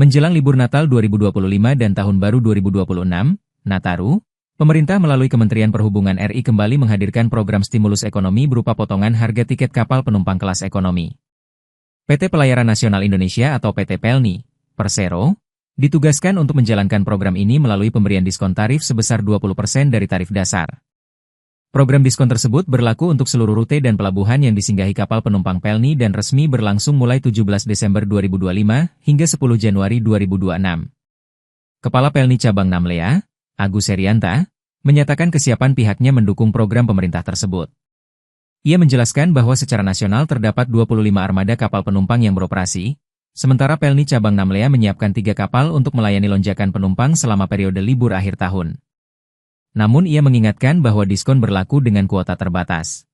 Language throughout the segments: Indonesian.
Menjelang libur Natal 2025 dan Tahun Baru 2026, Nataru, pemerintah melalui Kementerian Perhubungan RI kembali menghadirkan program stimulus ekonomi berupa potongan harga tiket kapal penumpang kelas ekonomi. PT Pelayaran Nasional Indonesia atau PT PELNI, Persero, ditugaskan untuk menjalankan program ini melalui pemberian diskon tarif sebesar 20% dari tarif dasar. Program diskon tersebut berlaku untuk seluruh rute dan pelabuhan yang disinggahi kapal penumpang PELNI dan resmi berlangsung mulai 17 Desember 2025 hingga 10 Januari 2026. Kepala PELNI Cabang Namlea, Agus Herianta, menyatakan kesiapan pihaknya mendukung program pemerintah tersebut. Ia menjelaskan bahwa secara nasional terdapat 25 armada kapal penumpang yang beroperasi, sementara PELNI Cabang Namlea menyiapkan 3 kapal untuk melayani lonjakan penumpang selama periode libur akhir tahun. Namun ia mengingatkan bahwa diskon berlaku dengan kuota terbatas.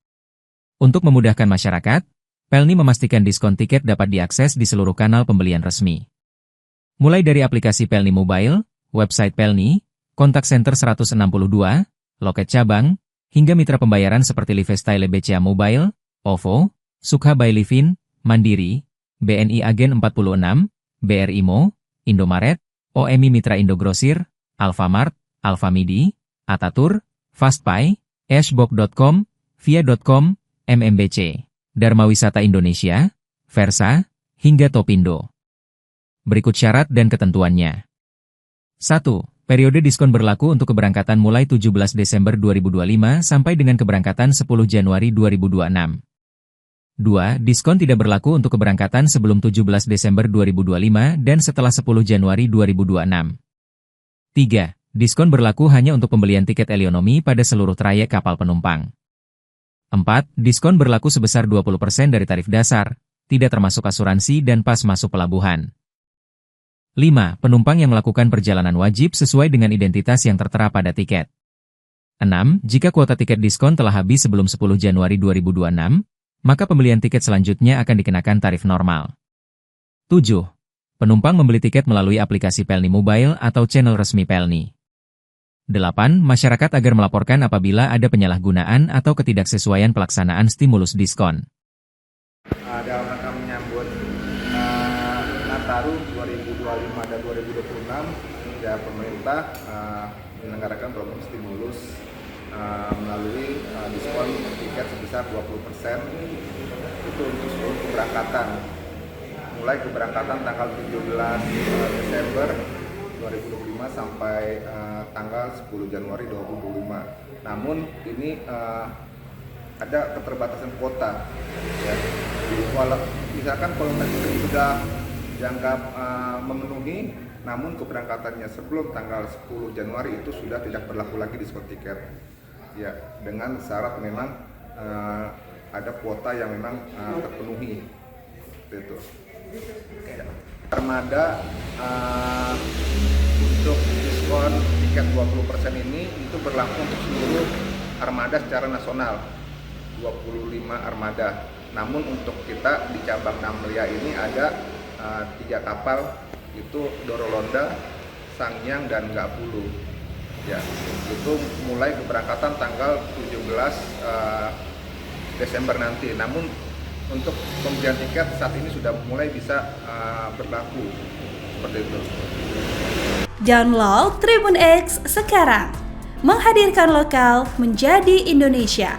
Untuk memudahkan masyarakat, PELNI memastikan diskon tiket dapat diakses di seluruh kanal pembelian resmi. Mulai dari aplikasi PELNI Mobile, website PELNI, kontak center 162, loket cabang, hingga mitra pembayaran seperti Livestyle BCA Mobile, OVO, Sukha by Livin, Mandiri, BNI Agen 46, BRI Mo, Indomaret, OMI Mitra Indogrosir, Alfamart, Alfamidi, Atatur, Fastpay, Ashbox.com, Via.com, MMBC, Dharma Wisata Indonesia, Versa, hingga Topindo. Berikut syarat dan ketentuannya. 1. Periode diskon berlaku untuk keberangkatan mulai 17 Desember 2025 sampai dengan keberangkatan 10 Januari 2026. 2. Diskon tidak berlaku untuk keberangkatan sebelum 17 Desember 2025 dan setelah 10 Januari 2026. 3. Diskon berlaku hanya untuk pembelian tiket Elionomi pada seluruh trayek kapal penumpang. 4. Diskon berlaku sebesar 20% dari tarif dasar, tidak termasuk asuransi dan pas masuk pelabuhan. 5. Penumpang yang melakukan perjalanan wajib sesuai dengan identitas yang tertera pada tiket. 6. Jika kuota tiket diskon telah habis sebelum 10 Januari 2026, maka pembelian tiket selanjutnya akan dikenakan tarif normal. 7. Penumpang membeli tiket melalui aplikasi PELNI Mobile atau channel resmi PELNI. 8. Masyarakat agar melaporkan apabila ada penyalahgunaan atau ketidaksesuaian pelaksanaan stimulus diskon. Dalam rangka menyambut Nataru 2025 dan 2026, ya pemerintah menyelenggarakan program stimulus melalui diskon tiket sebesar 20% itu untuk seluruh keberangkatan. Mulai keberangkatan tanggal 17 Desember 2025 sampai tanggal 10 Januari 2025. Namun ini ada keterbatasan kuota. Ya. Misalkan kalau tadi sudah dianggap memenuhi, namun keberangkatannya sebelum tanggal 10 Januari itu sudah tidak berlaku lagi diskon tiket. Ya, dengan syarat memang ada kuota yang memang terpenuhi. Itu. Ya. Armada untuk diskon tiket 20% ini itu berlaku untuk seluruh armada secara nasional, 25 armada. Namun untuk kita di cabang Namlea ini ada 3 kapal, itu Dorolonda, Sangyang, dan Gapulu. Ya, itu mulai keberangkatan tanggal 17 Desember nanti. Namun untuk pembelian tiket saat ini sudah mulai bisa berlaku seperti itu. Download Tribun X sekarang, menghadirkan lokal menjadi Indonesia.